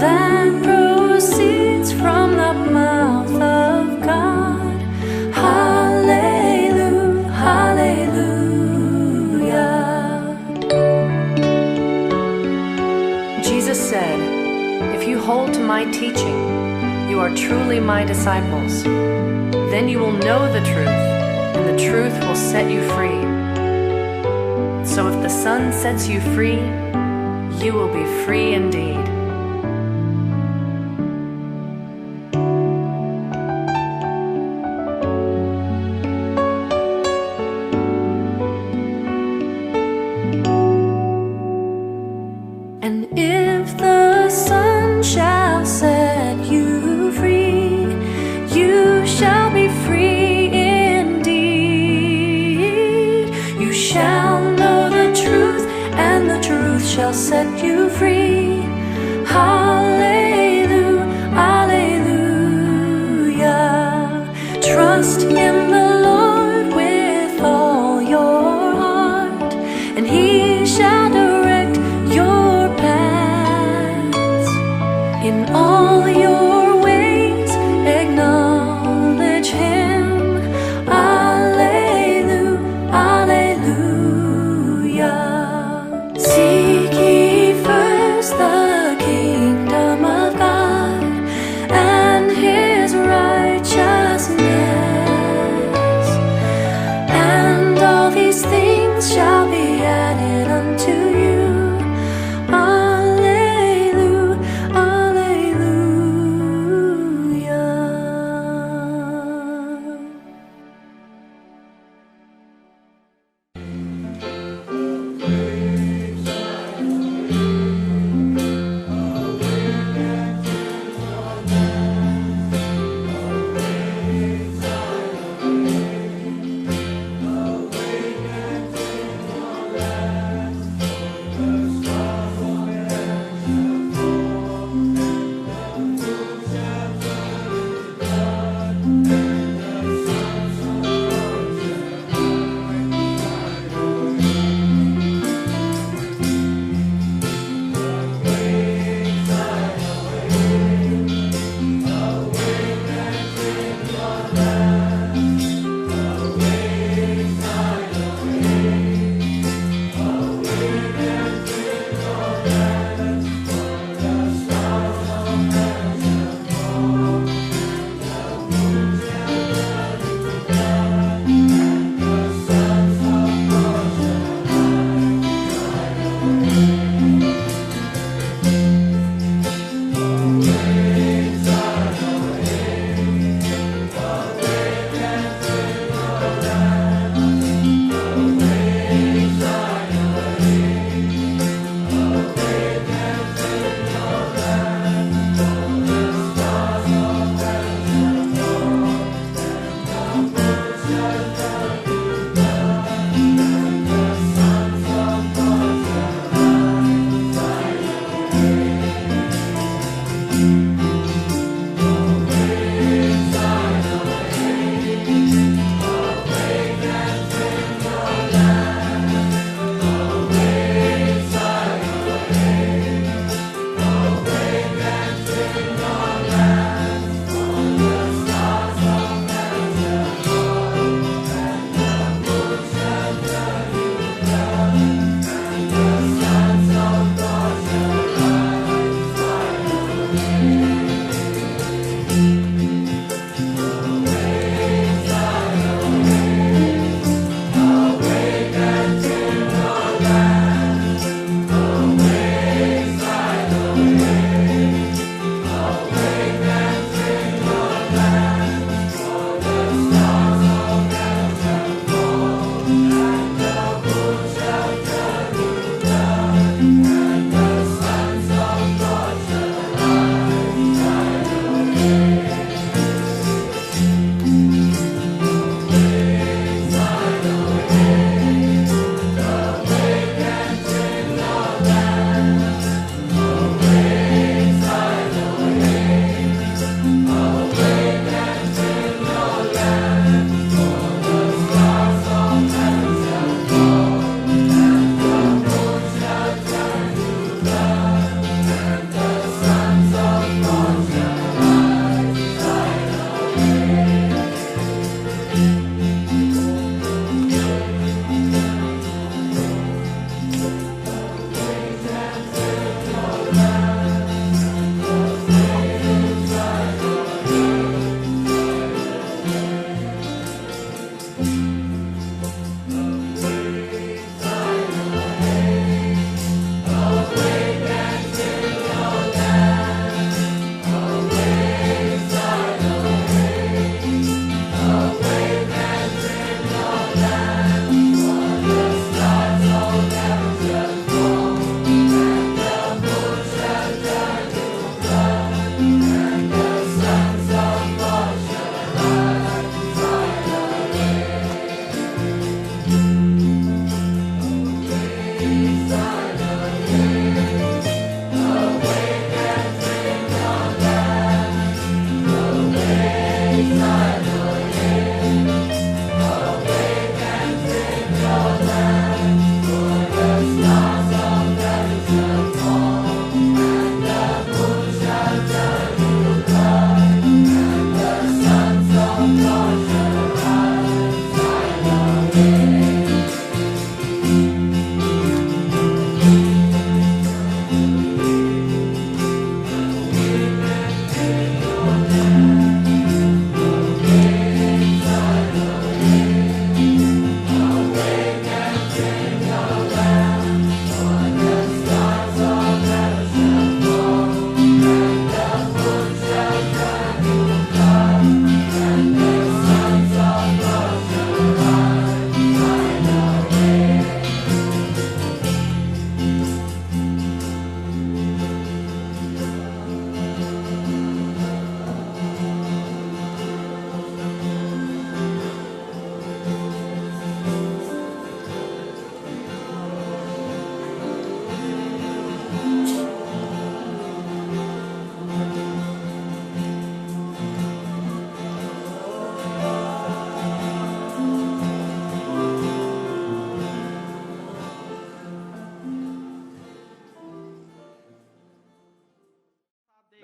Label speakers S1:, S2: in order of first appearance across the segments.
S1: that proceeds from the mouth of God. Hallelujah, hallelujah. Jesus said, "If you hold to my teaching, you are truly my disciples. Then you will know the truth, and the truth will set you free." So if the Son sets you free, you will be free indeed. And if the Son shall set you free, you shall be free indeed. You shall know the truth, and the truth shall set you free. Hallelujah, hallelujah. Trust in the Lord with all your heart, and He shall direct your paths. In all your ways acknowledge Him. Alleluia, alleluia. Seek ye first the kingdom of God and His righteousness, and all these things shall be added unto you. Alleluia, alleluia.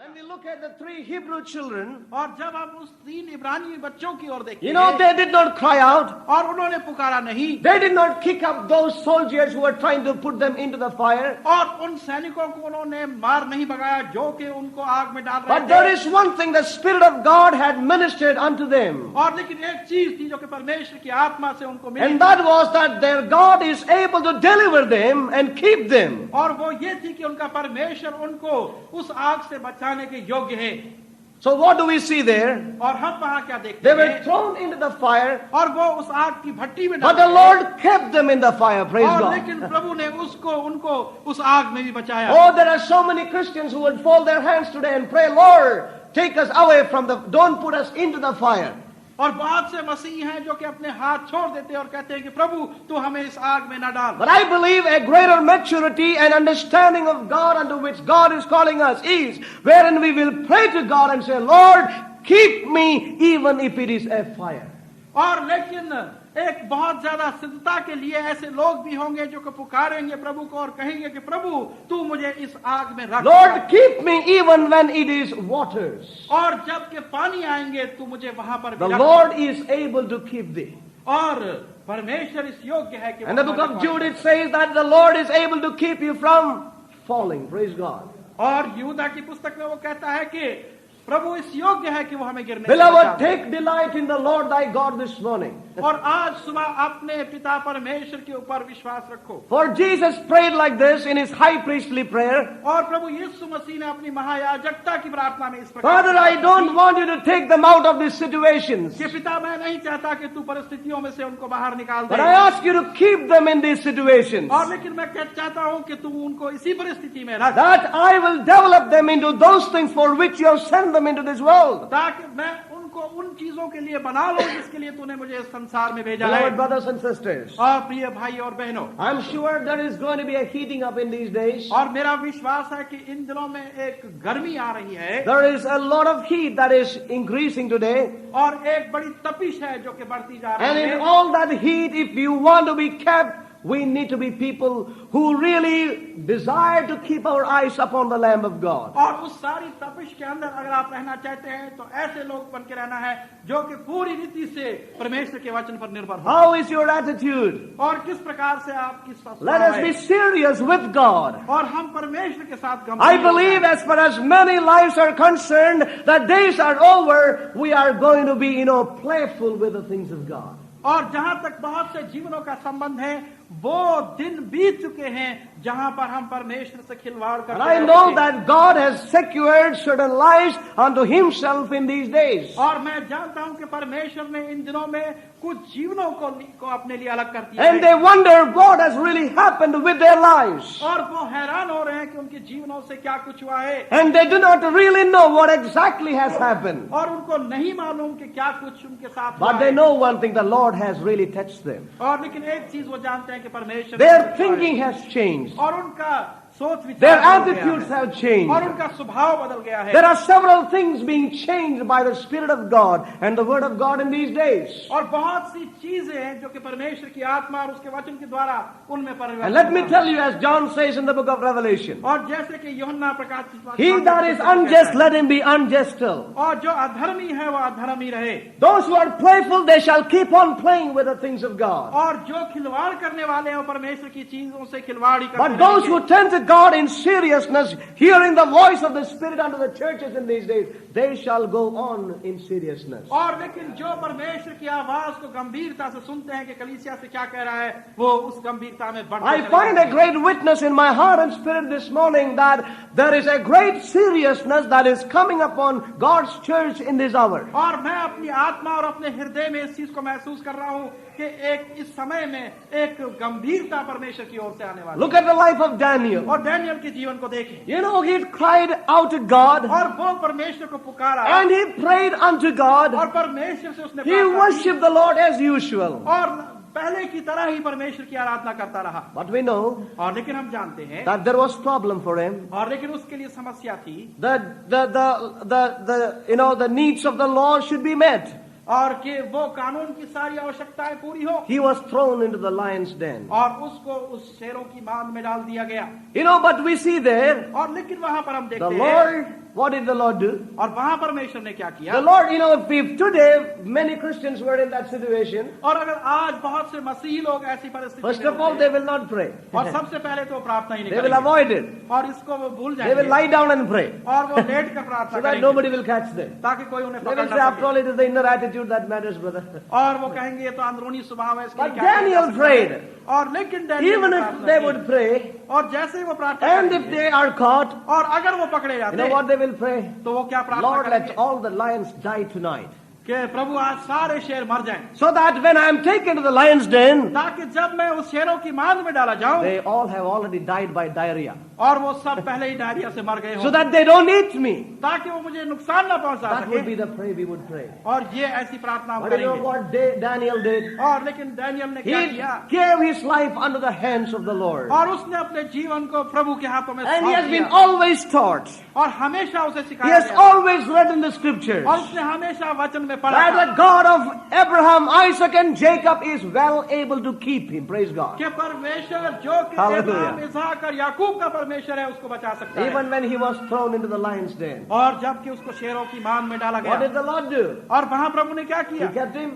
S2: When we look at the 3 Hebrew children,
S3: और जब हम उस 3 इब्रानी बच्चों की ओर देखते
S2: you know,
S3: हैं,
S2: they did not cry out.
S3: और उन्होंने पुकारा नहीं,
S2: They did not kick up those soldiers who were trying to put them into the fire.
S3: और उन सैनिकों को उन्होंने मार नहीं भगाया जो कि उनको आग में डाल रहे
S2: But there
S3: थे।
S2: is one thing, the Spirit of God had ministered unto them.
S3: और लेकिन एक चीज थी जो कि परमेश्वर की आत्मा से उनको मिली,
S2: And that was that their God is able to deliver them and keep them.
S3: और वो ये थी कि उनका परमेश्वर उनको उस आग से बचाने के योग्य है।
S2: So what do we see there?
S3: और हम वहां क्या देखते
S2: They were
S3: हैं?
S2: thrown into the fire,
S3: और वो उस आग की भट्टी में
S2: but the
S3: डाले
S2: Lord kept them in the fire. Praise
S3: और
S2: God.
S3: लेकिन प्रभु ने उनको उस आग में भी बचाया।
S2: Oh, there are so many Christians who would fold their hands today and pray, Lord, take us away from don't put us into the fire.
S3: और बहुत से मसीह हैं जो कि अपने हाथ छोड़ देते हैं और कहते हैं कि प्रभु तू हमें इस आग में न डाल।
S2: But I believe a greater maturity and understanding of God unto which God is calling us is wherein we will pray to God and say, Lord, keep me even if it is a fire.
S3: और लेकिन एक बहुत ज्यादा सिद्धता के लिए ऐसे लोग भी होंगे जो कि पुकारेंगे प्रभु को और कहेंगे कि प्रभु तू मुझे इस आग में रख।
S2: Lord, keep me even when it is waters.
S3: और जब के पानी आएंगे तू मुझे वहां पर भी
S2: The
S3: रख।
S2: Lord is able to keep thee.
S3: और परमेश्वर इस योग्य है कि
S2: And the book of Jude, it says that the Lord is able to keep you from falling. Praise God.
S3: और यूदा की पुस्तक में वो कहता है कि प्रभु इस योग्य है कि वो हमें गिरने से
S2: Beloved,
S3: बचा दे।
S2: take delight in the Lord thy God this morning.
S3: और आज सुबह अपने पिता परमेश्वर के ऊपर विश्वास रखो।
S2: For Jesus prayed like this in his high priestly prayer.
S3: और प्रभु यीशु मसीह ने अपनी महायाजकता की प्रार्थना में इस प्रकार
S2: Father, I don't want you to take them out of these situations,
S3: कि पिता मैं नहीं चाहता कि तू परिस्थितियों में से उनको बाहर निकाल
S2: but
S3: they,
S2: I ask you to keep them in these situations,
S3: और लेकिन मैं चाहता हूं कि तू उनको इसी परिस्थिति में रख,
S2: that I will develop them into those things for which you have sent them into this world.
S3: ताकि मैं उनको उन चीजों के लिए बना लूं जिसके लिए तूने मुझे इस संसार में भेजा है।
S2: Beloved brothers and sisters,
S3: और प्रिय भाई और बहनों,
S2: I'm sure there is going to be a heating up in these days.
S3: और मेरा विश्वास है कि इन दिनों में एक गर्मी आ रही है
S2: There is a lot of heat that is increasing today.
S3: और एक बड़ी तपिश है जो कि बढ़ती जा
S2: And
S3: रही
S2: in
S3: है।
S2: all that heat, if you want to be kept, we need to be people who really desire to keep our eyes upon the Lamb of God.
S3: और उस सारी तपिश के अंदर अगर आप रहना चाहते हैं तो ऐसे लोग बन के रहना है जो कि पूरी रीति से परमेश्वर के वचन पर निर्भर हो।
S2: How is your attitude?
S3: और किस प्रकार से आप किस
S2: Let us be serious with God.
S3: और हम परमेश्वर के साथ गंभीर
S2: I
S3: हो
S2: believe
S3: जाएं।
S2: as far as many lives are concerned, the days are over, we are going to be, playful with the things of God.
S3: और जहां तक बहुत से जीवनों का संबंध है वो दिन बीत चुके हैं जहां पर हम परमेश्वर से खिलवाड़
S2: And
S3: करते
S2: I
S3: रहते
S2: know
S3: हैं।
S2: that God has secured certain lives unto himself in these days.
S3: और मैं जानता हूं कि परमेश्वर ने इन दिनों में कुछ जीवनों को अपने लिए अलग कर दिया
S2: And
S3: है।
S2: they wonder what has really happened with their lives.
S3: और वो हैरान हो रहे हैं कि उनके जीवनों से क्या कुछ हुआ है
S2: And they do not really know what exactly has happened.
S3: और उनको नहीं मालूम कि क्या कुछ उनके साथ हुआ
S2: But they
S3: है।
S2: know one thing, the Lord has really touched them.
S3: और लेकिन एक चीज वो जानते हैं कि परमेश्वर
S2: Their thinking has changed.
S3: और उनका सोच विचार
S2: Their
S3: बदल गया
S2: attitudes
S3: है।
S2: have changed.
S3: और उनका स्वभाव बदल गया है।
S2: There are several things being changed by the Spirit of God and the Word of God in these days.
S3: और बहुत सी चीजें हैं जो कि परमेश्वर की आत्मा और उसके वचन के द्वारा उनमें परिवर्तन
S2: And let me
S3: हुआ।
S2: tell you, as John says in the book of Revelation,
S3: और जैसे कि यूहन्ना प्रकाशित
S2: he that is unjust, let him be unjust still.
S3: और जो अधर्मी है वो अधर्मी रहे
S2: Those who are playful, they shall keep on playing with the things of God.
S3: और जो खिलवाड़ करने वाले हैं वो परमेश्वर की चीजों से खिलवाड़ ही करते
S2: But those
S3: रहेंगे।
S2: who turn to God in seriousness, hearing the voice of the Spirit unto the churches in these days, they shall go on in seriousness.
S3: और लेकिन जो परमेश्वर की आवाज को गंभीरता से सुनते हैं कि कलीसिया से क्या कह रहा है वो उस गंभीरता में बढ़ते
S2: I
S3: चले
S2: find a
S3: जाते हैं।
S2: great witness in my heart and spirit this morning that there is a great seriousness that is coming upon God's church in this hour.
S3: और मैं अपनी आत्मा और अपने हृदय में इस चीज को महसूस कर रहा हूँ कि एक इस समय में एक गंभीरता परमेश्वर की ओर से आने वाली
S2: Look at the life of Daniel.
S3: और डैनियल के जीवन को देखें
S2: You know, he cried out to God
S3: और वो परमेश्वर को पुकारा
S2: and he prayed unto God.
S3: और परमेश्वर से उसने
S2: He
S3: प्रार्थना की
S2: worshipped the Lord as usual.
S3: और पहले की तरह ही परमेश्वर की आराधना करता रहा
S2: But we know
S3: और लेकिन हम जानते हैं
S2: that there was problem for him.
S3: और लेकिन उसके लिए समस्या थी
S2: The needs of the law should be met.
S3: और कि वो कानून की सारी आवश्यकताएं पूरी हो
S2: He was thrown into the lion's den.
S3: और उसको उस शेरों की मांद में डाल दिया गया
S2: But we see there,
S3: और लेकिन वहां पर हम
S2: the
S3: देखते हैं
S2: Lord What did the Lord do?
S3: और वहां परमेश्वर ने क्या किया?
S2: The Lord, if today many Christians were in that situation,
S3: और अगर आज बहुत से मसीही लोग ऐसी परिस्थिति
S2: first
S3: में
S2: of all,
S3: होते
S2: they
S3: हैं,
S2: will not pray.
S3: और सबसे पहले तो प्रार्थना ही नहीं
S2: They will
S3: करेंगे,
S2: avoid it.
S3: और इसको वो भूल
S2: They will
S3: जाएंगे,
S2: lie down and pray
S3: और वो लेट कर प्रार्थना
S2: so that
S3: करेंगे
S2: nobody will catch them.
S3: ताकि कोई उन्हें
S2: They
S3: पकड़
S2: will say,
S3: ना
S2: after all,
S3: सके।
S2: it is the inner attitude that matters, brother.
S3: और वो कहेंगे ये तो अंदरूनी स्वभाव है, इसके लिए
S2: But
S3: क्या किया जा
S2: Daniel
S3: सकता है?
S2: prayed.
S3: और लेकिन डैनियल
S2: Even
S3: ने
S2: if
S3: प्रार्थना
S2: they
S3: की।
S2: would pray,
S3: और जैसे ही वो प्रार्थना
S2: and if
S3: करेंगे,
S2: they are caught,
S3: और अगर वो पकड़े
S2: you
S3: जाते
S2: know
S3: हैं,
S2: what they will pray?
S3: तो वो क्या प्रार्थना
S2: Lord,
S3: करेंगे
S2: let all the lions die tonight.
S3: कि प्रभु आज सारे शेर मर जाएं,
S2: So that when I am taken to the lion's den,
S3: ताकि जब मैं उस शेरों की मांद में डाला जाऊं,
S2: they all have already died by diarrhea.
S3: और वो सब पहले ही डायरिया से मर गए
S2: So
S3: हों,
S2: that they don't eat me.
S3: ताकि वो मुझे नुकसान ना पहुंचा
S2: That would be
S3: सके।
S2: the prayer we would pray.
S3: और ये ऐसी प्रार्थना हम
S2: But you know
S3: करेंगे।
S2: what Daniel did?
S3: और लेकिन डैनियल ने क्या
S2: He
S3: किया?
S2: gave his life under the hands of the Lord.
S3: और उसने अपने जीवन को प्रभु के हाथों में
S2: And he has
S3: सौंप
S2: been
S3: दिया,
S2: always taught.
S3: और हमेशा उसे
S2: He
S3: सिखाया
S2: has
S3: गया,
S2: always read in the scriptures
S3: और उसने हमेशा वचन में पढ़ा
S2: that
S3: था
S2: the God of Abraham, Isaac and Jacob is well able to keep him. Praise God.
S3: कि परमेश्वर जो कि
S2: Hallelujah.
S3: अब्राहम, इसहाक और याकूब का परमेश्वर है उसको बचा सकता है।
S2: Even when he was thrown into the lion's den.
S3: और जबकि उसको शेरों की मांद में डाला
S2: What did
S3: गया,
S2: the Lord do?
S3: और वहां प्रभु ने क्या
S2: He
S3: किया?
S2: kept him.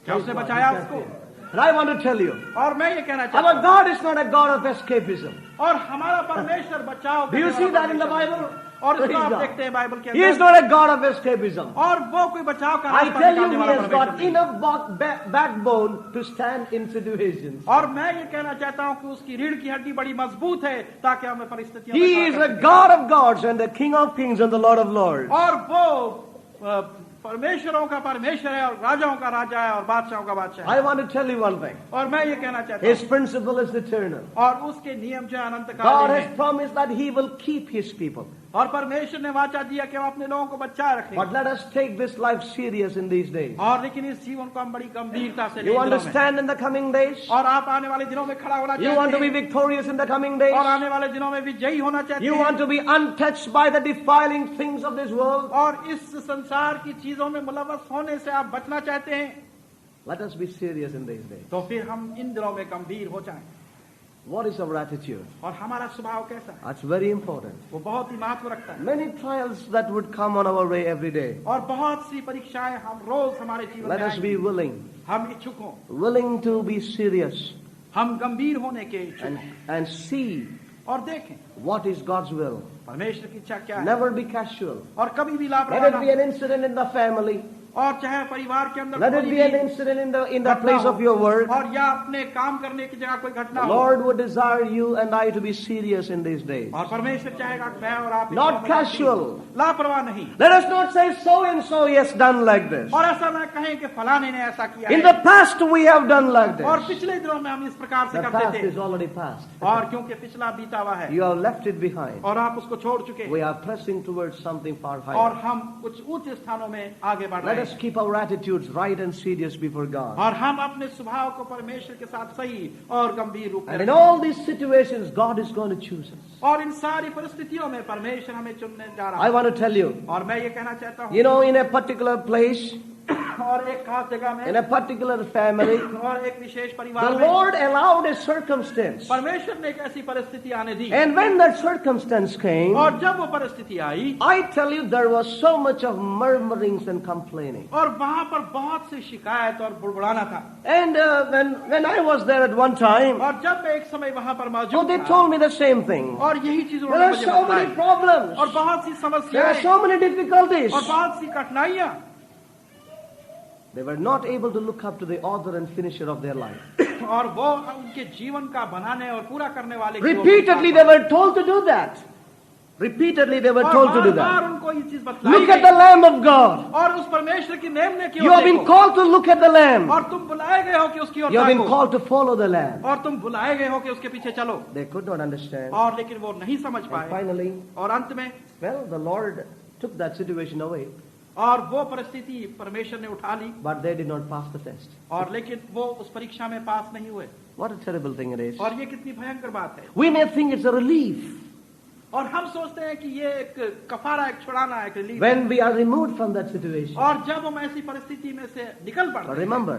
S3: क्या उसने
S2: Praise God,
S3: बचाया
S2: he kept
S3: उसको?
S2: him. And I want to tell you,
S3: और मैं ये कहना
S2: our
S3: चाहता हूँ,
S2: God is not a God of escapism.
S3: और हमारा परमेश्वर बचाव
S2: Do you
S3: करने
S2: see
S3: वाला
S2: that in the
S3: परमेश्वर
S2: Bible?
S3: है। और इसको
S2: Praise
S3: आप
S2: God.
S3: देखते हैं बाइबल के
S2: He is
S3: अंदर,
S2: not a God of escapism.
S3: और वो कोई बचाव का
S2: I
S3: रास्ता
S2: tell you,
S3: निकालने
S2: he
S3: वाला
S2: has
S3: परमेश्वर
S2: got
S3: नहीं।
S2: enough backbone to stand in situations.
S3: और मैं ये कहना चाहता हूँ कि उसकी रीढ़ की हड्डी बड़ी मजबूत है ताकि हमें परिस्थितियों में
S2: He
S3: खड़ा
S2: is
S3: कर
S2: a
S3: सके।
S2: God of gods and the King of kings and the Lord of lords.
S3: और वो परमेश्वरों का परमेश्वर है और राजाओं का राजा है और बादशाहों का बादशाह है।
S2: I want to tell you one thing.
S3: और मैं ये कहना चाहता
S2: His
S3: हूँ,
S2: principle is eternal.
S3: और उसके नियम जो अनंत
S2: God
S3: काल
S2: has
S3: हैं,
S2: promised that He will keep His people.
S3: और परमेश्वर ने वाचा दिया कि वो अपने लोगों को बचाए
S2: But
S3: रखेंगे।
S2: let us take this life serious in these days.
S3: और लेकिन इस जीवन को हम बड़ी गंभीरता से
S2: You
S3: लें
S2: want to
S3: दिलों में।
S2: stand in the coming days?
S3: और आप आने वाले दिनों में खड़ा होना
S2: You want
S3: चाहते
S2: to be
S3: हैं,
S2: victorious in the coming days?
S3: और आने वाले दिनों में विजयी होना चाहते
S2: You
S3: हैं,
S2: want to be untouched by the defiling things of this world?
S3: और इस संसार की चीजों में मुलव्वस होने से आप बचना चाहते हैं,
S2: Let us be serious in these days.
S3: तो फिर हम इन दिनों में गंभीर हो जाएं।
S2: What is our attitude?
S3: और हमारा स्वभाव कैसा है
S2: That's very important.
S3: वो बहुत ही महत्व रखता है।
S2: Many trials that would come on our way every day.
S3: और बहुत सी परीक्षाएं हम रोज हमारे जीवन
S2: Let
S3: में
S2: us be
S3: आएंगी।
S2: willing,
S3: हम इच्छुक हों,
S2: willing to be serious
S3: हम गंभीर होने के इच्छुक
S2: and,
S3: हैं,
S2: and see
S3: और देखें
S2: what is God's will.
S3: परमेश्वर की इच्छा क्या है,
S2: Never be casual.
S3: और कभी भी
S2: Let
S3: लापरवाह
S2: it
S3: ना
S2: be
S3: हो।
S2: an incident in the family.
S3: और चाहे परिवार के अंदर
S2: Let it
S3: कोई
S2: be an
S3: भी
S2: incident in the
S3: घटना
S2: place
S3: हो,
S2: of your work.
S3: और या अपने काम करने की जगह कोई घटना
S2: The
S3: हो,
S2: Lord would desire you and I to be serious in these days.
S3: और परमेश्वर चाहेगा कि मैं और आप इस
S2: Not
S3: काम में
S2: casual.
S3: लापरवाह नहीं,
S2: Let us not say so and so yes done like this.
S3: और ऐसा ना कहें कि फलाने ने ऐसा किया
S2: In
S3: है,
S2: the past we have done like
S3: और
S2: this.
S3: पिछले दिनों में हम इस प्रकार से
S2: The
S3: करते
S2: past
S3: थे,
S2: is already past.
S3: और क्योंकि पिछला बीता हुआ है
S2: You have left it behind.
S3: और आप उसको छोड़ चुके हैं,
S2: We are pressing towards something far
S3: और
S2: higher.
S3: हम कुछ उच्च स्थानों में आगे बढ़
S2: Let
S3: रहे
S2: us
S3: हैं,
S2: keep our attitudes right and serious before God.
S3: और हम अपने स्वभाव को परमेश्वर के साथ सही और गंभीर रूप में
S2: And in
S3: रखें।
S2: all these situations, God is going to choose us.
S3: और इन सारी परिस्थितियों में परमेश्वर हमें चुनने जा रहा
S2: I
S3: है,
S2: want to tell you,
S3: और मैं ये कहना चाहता हूँ,
S2: you know, in a particular place,
S3: और एक खास जगह में
S2: in a particular family,
S3: और एक विशेष
S2: the
S3: परिवार में
S2: Lord allowed a circumstance.
S3: परमेश्वर ने एक ऐसी परिस्थिति आने दी,
S2: And when that circumstance came,
S3: और जब वो परिस्थिति आई,
S2: I tell you, there was so much of murmurings and complaining.
S3: और वहां पर बहुत सी शिकायत और बुड़बुड़ाना था,
S2: And when I was there at one time,
S3: और जब मैं एक समय वहां पर
S2: oh,
S3: मौजूद
S2: they
S3: था,
S2: told me the same thing.
S3: और यही चीज
S2: There
S3: उन्होंने
S2: are
S3: मुझे
S2: so many
S3: बताई,
S2: problems.
S3: और बहुत सी
S2: There are
S3: समस्याएं
S2: so many difficulties.
S3: और बहुत सी कठिनाइयां,
S2: They were not able to look up to the author and finisher of their life.
S3: और वो उनके जीवन का बनाने और पूरा करने वाले की ओर
S2: Repeatedly they were told to do that. Repeatedly they were
S3: और
S2: told to do
S3: बार-बार
S2: that.
S3: उनको ये चीज बतलाई
S2: Look at
S3: गई,
S2: the Lamb of God.
S3: और उस परमेश्वर की नेमने की
S2: You
S3: ओर
S2: have been
S3: देखो,
S2: called to look at the Lamb.
S3: और तुम बुलाए गए हो कि उसकी ओर
S2: You have been
S3: ताको,
S2: called to follow the Lamb.
S3: और तुम बुलाए गए हो कि उसके पीछे चलो,
S2: They could not understand.
S3: और लेकिन वो नहीं समझ
S2: And
S3: पाए,
S2: finally,
S3: और अंत में
S2: well, the Lord took that situation away,
S3: और वो परिस्थिति परमेश्वर ने उठा ली,
S2: but they did not pass the test.
S3: और लेकिन वो उस परीक्षा में पास नहीं हुए,
S2: What a terrible thing it is.
S3: और ये कितनी भयंकर बात है।
S2: We may think it's a relief
S3: और हम सोचते हैं कि ये एक कफारा, एक छुड़ाना, एक relief,
S2: when we are removed from that situation.
S3: और जब हम ऐसी परिस्थिति में से निकल
S2: But
S3: पड़ते हैं,
S2: remember,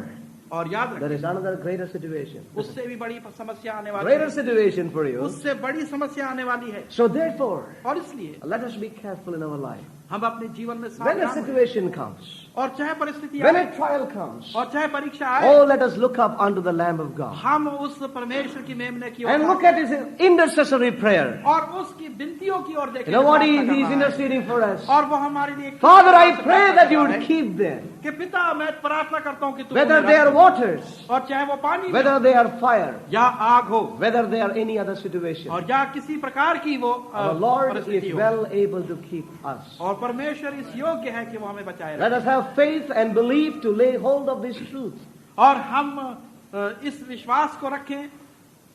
S3: और याद
S2: there
S3: रखें
S2: is another greater situation.
S3: उससे भी बड़ी समस्या आने वाली
S2: Greater
S3: है,
S2: situation for you.
S3: उससे बड़ी समस्या आने वाली है।
S2: So therefore,
S3: और इसलिए
S2: let us be careful in our life.
S3: हम अपने जीवन में
S2: When a
S3: सावधान रहें।
S2: situation comes,
S3: और चाहे परिस्थिति
S2: when
S3: आए
S2: a trial comes,
S3: और चाहे परीक्षा आए,
S2: oh, let us look up unto the Lamb of God
S3: हम उस परमेश्वर की मेमने की
S2: and
S3: ore
S2: look at his intercessory prayer.
S3: और उसकी विनतियों की ओर देखें।
S2: You know what
S3: जो
S2: he
S3: प्रार्थना
S2: is
S3: कर रहा है।
S2: interceding for us?
S3: और वो हमारे लिए
S2: Father, I pray that you would keep them,
S3: कि पिता मैं प्रार्थना करता हूँ कि तू
S2: whether
S3: उन्हें
S2: they are
S3: रख।
S2: waters,
S3: और चाहे वो पानी में
S2: whether they are fire,
S3: या आग हो
S2: whether they are any other situation.
S3: और या किसी प्रकार की वो
S2: The Lord
S3: परिस्थिति
S2: is
S3: हो।
S2: well able to keep us.
S3: और परमेश्वर इस योग्य है कि वो हमें बचाए
S2: Let
S3: रखे।
S2: us have faith and belief to lay hold of this truth.
S3: और हम इस विश्वास को रखें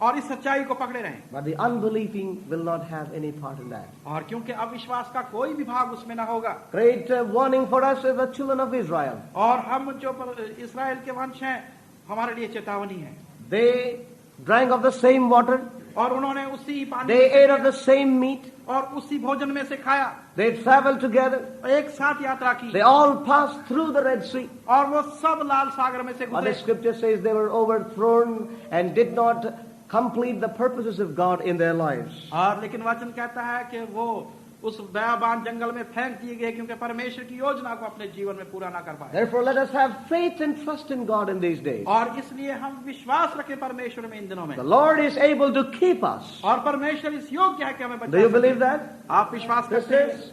S3: और इस सच्चाई को पकड़े रहें।
S2: But the unbelieving will not have any part in that.
S3: और क्योंकि अविश्वास का कोई भी भाग उसमें ना होगा।
S2: Great warning for us as the children of Israel.
S3: और हम जो इस्राएल के वंश हैं हमारे लिए चेतावनी है।
S2: They drank of the same water.
S3: और उन्होंने उसी पानी
S2: They ate of the same meat.
S3: और उसी भोजन में से खाया।
S2: They traveled together.
S3: एक साथ यात्रा की।
S2: They all passed through the Red Sea.
S3: और वो सब लाल सागर में से
S2: But the
S3: गुजरे।
S2: scripture says they were overthrown and did not complete the purposes of God in their lives.
S3: और लेकिन वचन कहता है कि वो उस बयाबान जंगल में फेंक दिए गए क्योंकि परमेश्वर की योजना को अपने जीवन में पूरा ना कर पाए।
S2: Therefore, let us have faith and trust in God in these days.
S3: और इसलिए हम विश्वास रखें परमेश्वर में इन दिनों में।
S2: The Lord is able to keep us.
S3: और परमेश्वर इस योग्य है कि हमें बचा
S2: Do you
S3: सके।
S2: believe that?
S3: आप विश्वास करते हैं?
S2: Sisters,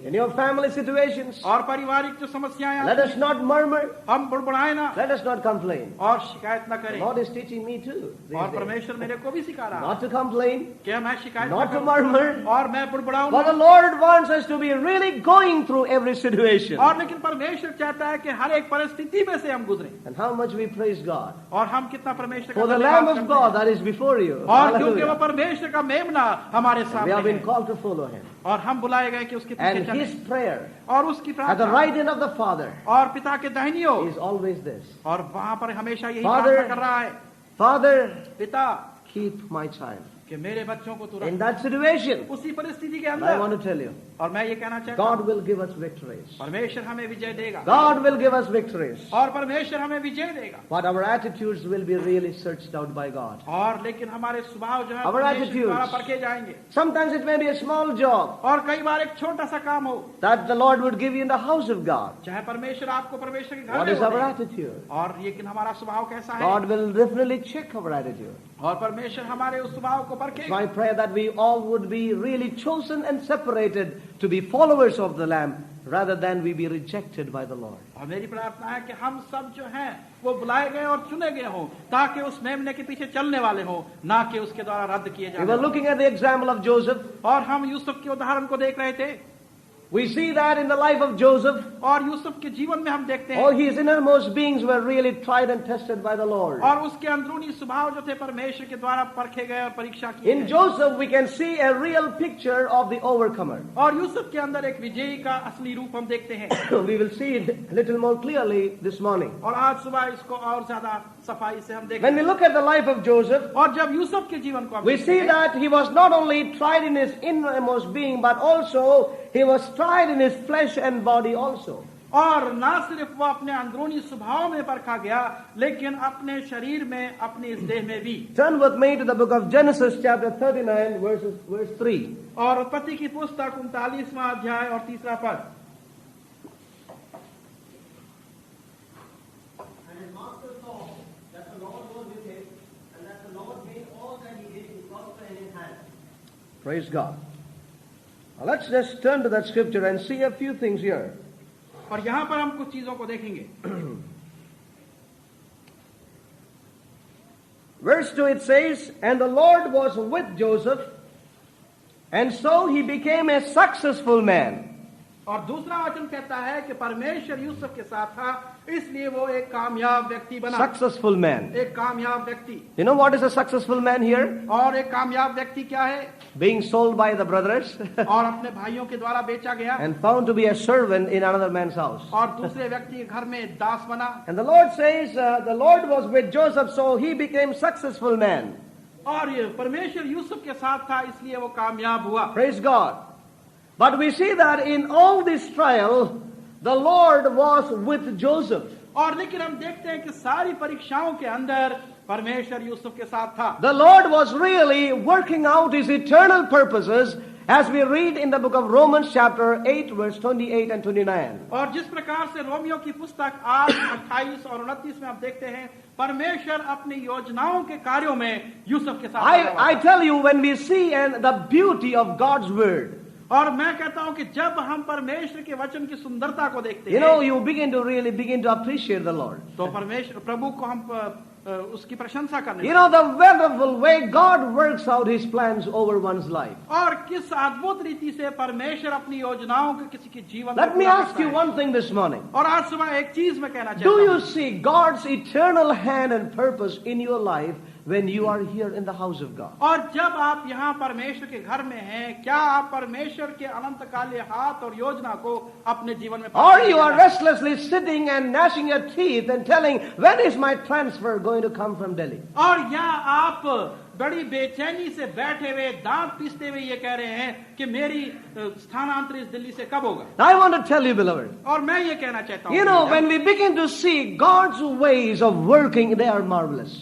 S2: in your family situations,
S3: और पारिवारिक जो समस्याएं
S2: let
S3: आती
S2: us not murmur.
S3: हैं, हम बुड़बुड़ाएं ना
S2: Let us not complain.
S3: और शिकायत ना
S2: The
S3: करें।
S2: Lord is teaching me too. these
S3: और
S2: days.
S3: परमेश्वर मेरे को भी सिखा रहा है
S2: Not to complain,
S3: कि मैं शिकायत ना
S2: not to
S3: करूं
S2: murmur.
S3: और मैं बुड़बुड़ाऊं
S2: But the
S3: ना।
S2: Lord wants us to be really going through every situation.
S3: और लेकिन परमेश्वर चाहता है कि हर एक परिस्थिति में से हम गुजरें।
S2: And how much we praise God
S3: और हम कितना परमेश्वर का
S2: for the
S3: धन्यवाद
S2: Lamb
S3: करते
S2: of God
S3: हैं।
S2: that is before you.
S3: और क्योंकि वो
S2: Hallelujah.
S3: परमेश्वर का मेमना हमारे
S2: We
S3: सामने
S2: have been
S3: है
S2: called to follow Him.
S3: और हम बुलाए गए कि उसके पीछे
S2: And
S3: चलें
S2: His prayer
S3: और उसकी
S2: at the
S3: प्रार्थना
S2: right hand of the Father
S3: और पिता के दाहिनी ओर
S2: is always this.
S3: और वहां पर हमेशा यही
S2: Father,
S3: प्रार्थना कर रहा है,
S2: Father,
S3: पिता
S2: keep my child.
S3: कि मेरे बच्चों को तू
S2: In
S3: रख।
S2: that situation,
S3: उसी परिस्थिति के
S2: and I want
S3: अंदर
S2: to tell you,
S3: और मैं ये कहना चाहता
S2: God
S3: हूं
S2: will give us victories.
S3: परमेश्वर हमें विजय देगा
S2: God will give us victories.
S3: और परमेश्वर हमें विजय देगा।
S2: But our attitudes will be really searched out by God.
S3: और लेकिन हमारे स्वभाव जो है
S2: Our
S3: परमेश्वर
S2: attitudes.
S3: द्वारा परखे जाएंगे।
S2: Sometimes it may be a small job
S3: और कई बार एक छोटा सा काम हो,
S2: that the Lord would give you in the house of God.
S3: चाहे परमेश्वर आपको परमेश्वर के घर
S2: What
S3: में
S2: is
S3: वो
S2: our
S3: दे।
S2: attitude?
S3: और लेकिन हमारा स्वभाव कैसा है
S2: God will definitely check our attitude.
S3: और परमेश्वर हमारे उस स्वभाव को परखे।
S2: It's my prayer that we all would be really chosen and separated to be followers of the Lamb rather than we be rejected by the Lord.
S3: और मेरी प्रार्थना है कि हम सब जो हैं वो बुलाए गए और चुने गए हों ताकि उस मेमने के पीछे चलने वाले हों, ना कि उसके द्वारा रद्द किए
S2: We
S3: जाने
S2: were
S3: वाले।
S2: looking at the example of Joseph.
S3: और हम यूसुफ के उदाहरण को देख रहे थे
S2: We see that in the life of Joseph.
S3: और यूसुफ के जीवन में हम देखते
S2: All
S3: हैं
S2: his innermost beings were really tried and tested by the Lord.
S3: और उसके अंदरूनी स्वभाव जो थे परमेश्वर के द्वारा परखे गए और परीक्षा की
S2: In Joseph, we can see a real picture of the overcomer.
S3: और यूसुफ के अंदर एक विजयी का असली रूप हम देखते हैं
S2: We will see it a little more clearly this morning.
S3: और आज सुबह इसको और ज्यादा सफाई से हम
S2: When
S3: देखें
S2: we look at the life of Joseph,
S3: और जब यूसुफ के जीवन को हम
S2: we
S3: देखते
S2: see
S3: हैं,
S2: that he was not only tried in his innermost being, but also he was tried in his flesh and body also.
S3: और ना सिर्फ वो अपने अंदरूनी स्वभाव में परखा गया लेकिन अपने शरीर में अपने इस देह में भी।
S2: Turn with me to the book of Genesis chapter 39 verse 3.
S3: और उत्पत्ति की पुस्तक 39वां अध्याय और 3रा पद।
S2: And his master saw that the Lord was with him, and that the Lord made all that he did to prosper in his hand. Praise God. Now let's just turn to that scripture and see a few things here.
S3: और यहाँ पर हम कुछ चीजों को देखेंगे।
S2: Verse 2 it says, and the Lord was with Joseph, and so he became a successful man.
S3: और दूसरा वचन कहता है कि परमेश्वर यूसुफ के साथ था इसलिए वो एक कामयाब व्यक्ति बना।
S2: Successful man.
S3: एक कामयाब व्यक्ति।
S2: You know what is a successful man here?
S3: और एक कामयाब व्यक्ति क्या है?
S2: Being sold by the brothers
S3: और अपने भाइयों के द्वारा बेचा गया
S2: and found to be a servant in another man's house.
S3: और दूसरे व्यक्ति के घर में दास बना।
S2: And the Lord says, the Lord was with Joseph, so he became successful man.
S3: और ये परमेश्वर यूसुफ के साथ था इसलिए वो कामयाब हुआ।
S2: Praise God. But we see that in all this trial, the Lord was with Joseph.
S3: और लेकिन हम देखते हैं कि सारी परीक्षाओं के अंदर परमेश्वर यूसुफ के साथ था।
S2: The Lord was really working out his eternal purposes as we read in the book of Romans chapter 8 verse 28 and 29.
S3: और जिस प्रकार से रोमियो की पुस्तक 8, 28 और 29 में आप देखते हैं परमेश्वर अपनी योजनाओं के कार्यों में यूसुफ के साथ
S2: I tell you, when we see the beauty of God's word,
S3: और मैं कहता हूं कि जब हम परमेश्वर के वचन की सुंदरता को देखते
S2: you
S3: हैं,
S2: know, you begin to appreciate the Lord.
S3: तो परमेश्वर प्रभु को हम उसकी प्रशंसा करने
S2: You know, the wonderful way God works out his plans over one's life.
S3: और किस अद्भुत रीति से परमेश्वर अपनी योजनाओं को किसी के जीवन में
S2: Let me
S3: पूरा
S2: ask
S3: करता
S2: you
S3: है।
S2: one thing this morning.
S3: और आज सुबह एक चीज मैं कहना
S2: Do
S3: चाहता
S2: you
S3: हूं,
S2: see God's eternal hand and purpose in your life when you are here in the house of God?
S3: और जब आप यहाँ परमेश्वर के घर में हैं, क्या आप परमेश्वर के अनंतकालीन हाथ और योजना को अपने जीवन में
S2: Or you are restlessly sitting and gnashing your teeth and telling, when is my transfer going to come from Delhi?
S3: और या आप बड़ी बेचैनी से बैठे हुए दांत पीसते हुए ये कह रहे हैं कि मेरी स्थानांतरित दिल्ली से कब होगा।
S2: I want to tell you, beloved,
S3: और मैं ये कहना चाहता हूँ,
S2: you know, when we begin to see God's ways of working, they are marvelous.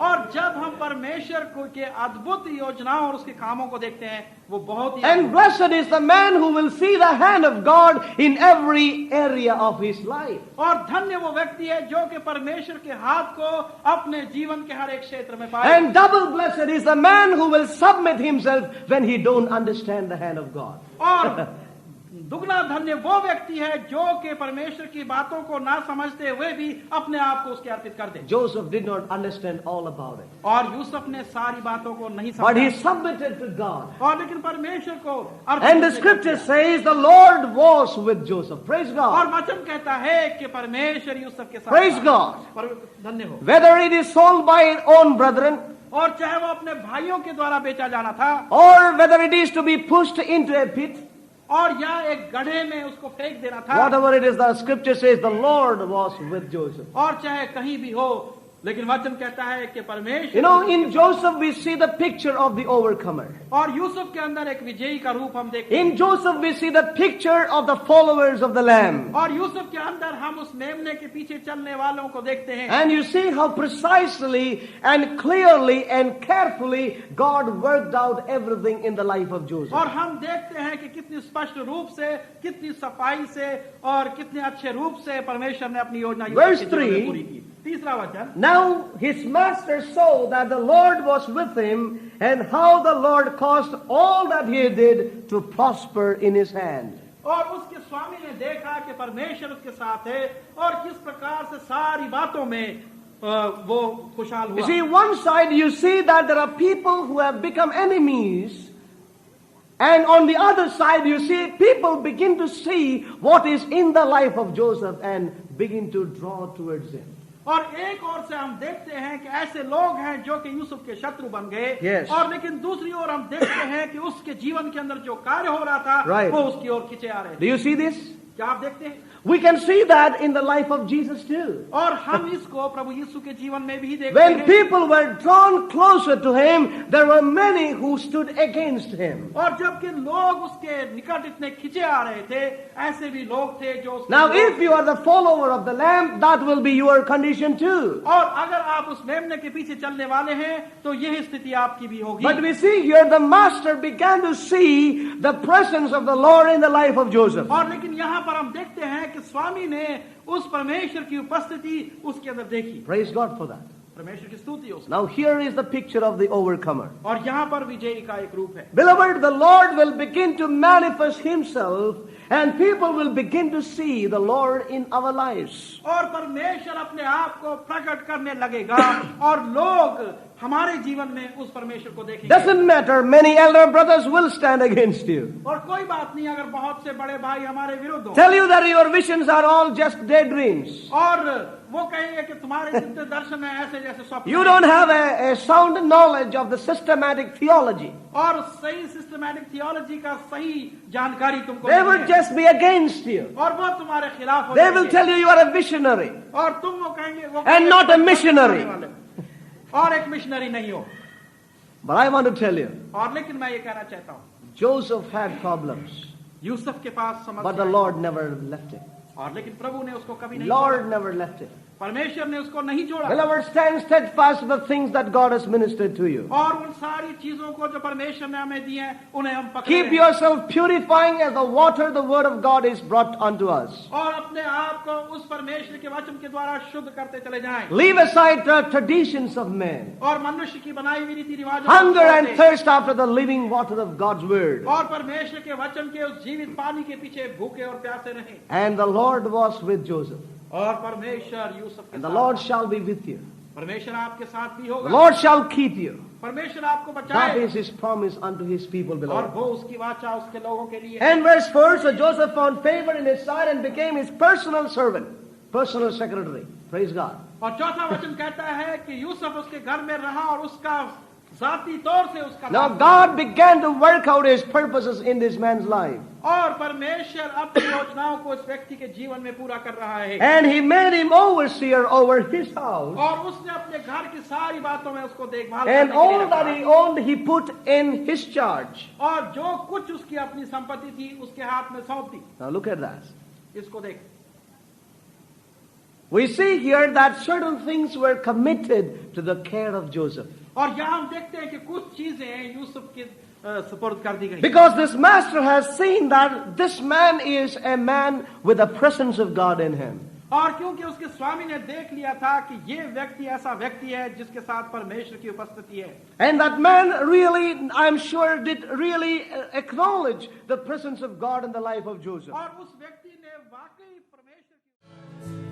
S3: और जब हम परमेश्वर को के अद्भुत योजनाओं और उसके कामों को देखते हैं, वो बहुत ही
S2: And blessed is the man who will see the hand of God in every area of his life.
S3: और धन्य वो व्यक्ति है जो कि परमेश्वर के हाथ को अपने जीवन के हर एक क्षेत्र में पाए।
S2: And double blessed is the man who will submit himself when he don't understand the hand of God.
S3: और दुगना धन्य वो व्यक्ति है जो कि परमेश्वर की बातों को ना समझते हुए भी अपने आप को उसके अर्पित कर दे।
S2: Joseph did not understand all about it,
S3: और यूसुफ ने सारी बातों को नहीं
S2: but he
S3: समझा,
S2: submitted to God.
S3: और लेकिन परमेश्वर को अर्पित
S2: And the
S3: करने
S2: scripture
S3: का
S2: says the Lord was with Joseph. Praise
S3: और
S2: God.
S3: वचन कहता है कि परमेश्वर यूसुफ के साथ
S2: Praise
S3: था।
S2: God.
S3: धन्य हो।
S2: Whether it is sold by his own brethren,
S3: और चाहे वो अपने भाइयों के द्वारा बेचा जाना था,
S2: or whether it is to be pushed into a pit,
S3: और या एक गड्ढे में उसको फेंक देना था,
S2: whatever it is, the scripture says the Lord was with Joseph.
S3: और चाहे कहीं भी हो, लेकिन वचन कहता है कि परमेश्वर,
S2: You know, in Joseph we see the picture of the overcomer.
S3: और यूसुफ के अंदर एक विजयी का रूप हम देखते हैं,
S2: In Joseph we see the picture of the followers of the Lamb.
S3: और यूसुफ के अंदर हम उस मेमने के पीछे चलने वालों को देखते हैं।
S2: And you see how precisely and clearly and carefully God worked out everything in the life of Joseph.
S3: और हम देखते हैं कि कितनी स्पष्ट रूप से, कितनी सफाई से और कितने अच्छे रूप से परमेश्वर ने अपनी योजना
S2: Verse
S3: यूसुफ के जीवन में
S2: 3,
S3: पूरी की। तीसरा वचन,
S2: Now his master saw that the Lord was with him, and how the Lord caused all that he did to prosper in his hand.
S3: और उसके स्वामी ने देखा कि परमेश्वर उसके साथ है और किस प्रकार से सारी बातों में वो खुशहाल
S2: You
S3: हुआ।
S2: see, one side you see that there are people who have become enemies, and on the other side you see people begin to see what is in the life of Joseph and begin to draw towards him.
S3: और एक ओर से हम देखते हैं कि ऐसे लोग हैं जो कि यूसुफ के शत्रु बन गए,
S2: Yes.
S3: और लेकिन दूसरी ओर हम देखते हैं कि उसके जीवन के अंदर जो कार्य हो रहा था,
S2: Right.
S3: वो उसकी ओर खींचे आ रहे
S2: Do
S3: थे।
S2: you see this?
S3: क्या आप देखते हैं?
S2: We can see that in the life of Jesus too.
S3: और हम इसको प्रभु यीशु के जीवन में भी देखते
S2: When
S3: हैं।
S2: people were drawn closer to him, there were many who stood against him.
S3: और जबकि लोग उसके निकट इतने खींचे आ रहे थे, ऐसे भी लोग थे जो उसके
S2: Now,
S3: लोग-
S2: if you are the follower of the Lamb, that will be your condition too.
S3: और अगर आप उस मेमने के पीछे चलने वाले हैं तो यही स्थिति आपकी भी होगी।
S2: But we see here the master began to see the presence of the Lord in the life of Joseph.
S3: और लेकिन यहाँ पर हम देखते हैं कि स्वामी ने उस परमेश्वर की उपस्थिति उसके अंदर देखी।
S2: Praise God for that.
S3: परमेश्वर की स्तुति हो उसकी।
S2: Now, here is the picture of the overcomer.
S3: और यहाँ पर विजयी का एक रूप है।
S2: Beloved, the Lord will begin to manifest himself, and people will begin to see the Lord in our lives.
S3: और परमेश्वर अपने आप को प्रकट करने लगेगा और लोग हमारे जीवन में उस परमेश्वर को देखेंगे।
S2: Doesn't matter, many elder brothers will stand against you.
S3: और कोई बात नहीं अगर बहुत से बड़े भाई हमारे विरुद्ध हो
S2: Tell you that your visions are all just daydreams.
S3: और वो कहेंगे कि तुम्हारे जितने दर्शन हैं ऐसे जैसे स्वप्न
S2: You
S3: हैं।
S2: don't have a sound knowledge of the systematic theology.
S3: और सही सिस्टमैटिक थियोलॉजी का सही जानकारी तुमको
S2: They
S3: नहीं
S2: will
S3: है।
S2: just be against you.
S3: और वो तुम्हारे खिलाफ हो
S2: They will
S3: जाएंगे।
S2: tell you are a visionary.
S3: और तुम वो कहेंगे वो
S2: And
S3: कहेंगे
S2: not a
S3: तुम
S2: missionary.
S3: वाले। और एक मिशनरी नहीं हो।
S2: But I want to tell you,
S3: और लेकिन मैं ये कहना चाहता हूँ,
S2: Joseph had problems,
S3: यूसुफ के पास
S2: but the
S3: समस्या,
S2: Lord never left him.
S3: और लेकिन प्रभु ने उसको कभी नहीं
S2: Lord
S3: छोड़ा।
S2: never left him.
S3: परमेश्वर ने उसको नहीं छोड़ा।
S2: Beloved, stand steadfast with the things that God has ministered to you.
S3: और उन सारी चीजों को जो परमेश्वर ने हमें दी हैं उन्हें हम पकड़े
S2: Keep
S3: रहें।
S2: yourself purifying as the water the word of God is brought unto us.
S3: और अपने आप को उस परमेश्वर के वचन के द्वारा शुद्ध करते चले जाएं।
S2: Leave aside the traditions of men.
S3: और मनुष्य की बनाई हुई रीति रिवाजों को
S2: Hunger
S3: छोड़
S2: and
S3: दें।
S2: thirst after the living water of God's word.
S3: और परमेश्वर के वचन के उस जीवित पानी के पीछे भूखे और प्यासे रहें।
S2: And the Lord was with Joseph.
S3: और परमेश्वर यूसुफ के
S2: And the
S3: साथ
S2: Lord shall be with you.
S3: परमेश्वर आपके साथ भी
S2: The
S3: होगा।
S2: Lord shall keep you.
S3: परमेश्वर आपको
S2: That
S3: बचाए
S2: is his promise unto his people,
S3: और
S2: beloved.
S3: वो उसकी वाचा उसके लोगों के लिए।
S2: And verse 4, so Joseph found favor in his sight and became his personal servant, personal secretary. Praise God.
S3: और चौथा वचन कहता है कि यूसुफ उसके घर में रहा और उसका जाती तौर से उसका
S2: Now
S3: Das
S2: God began to work out his purposes in this man's life.
S3: और परमेश्वर अपनी योजनाओं को इस व्यक्ति के जीवन में पूरा कर रहा है।
S2: And he made him overseer over his house.
S3: और उसने अपने घर की सारी बातों में उसको देखभाल
S2: And
S3: करने के लिए
S2: all that
S3: रखा।
S2: he owned, he put in his charge.
S3: और जो कुछ उसकी अपनी संपत्ति थी उसके हाथ में सौंप दी।
S2: Now look at that.
S3: इसको देख।
S2: We see here that certain things were committed to the care of Joseph.
S3: और यहाँ हम देखते हैं कि कुछ चीजें यूसुफ के सुपुर्द कर दी गई।
S2: Because this master has seen that this man is a man with the presence of God in him.
S3: और क्योंकि उसके स्वामी ने देख लिया था कि ये व्यक्ति ऐसा व्यक्ति है जिसके साथ परमेश्वर की उपस्थिति है।
S2: And that man really, I'm sure, did really acknowledge the presence of God in the life of Joseph.
S3: और उस व्यक्ति ने वाकई परमेश्वर की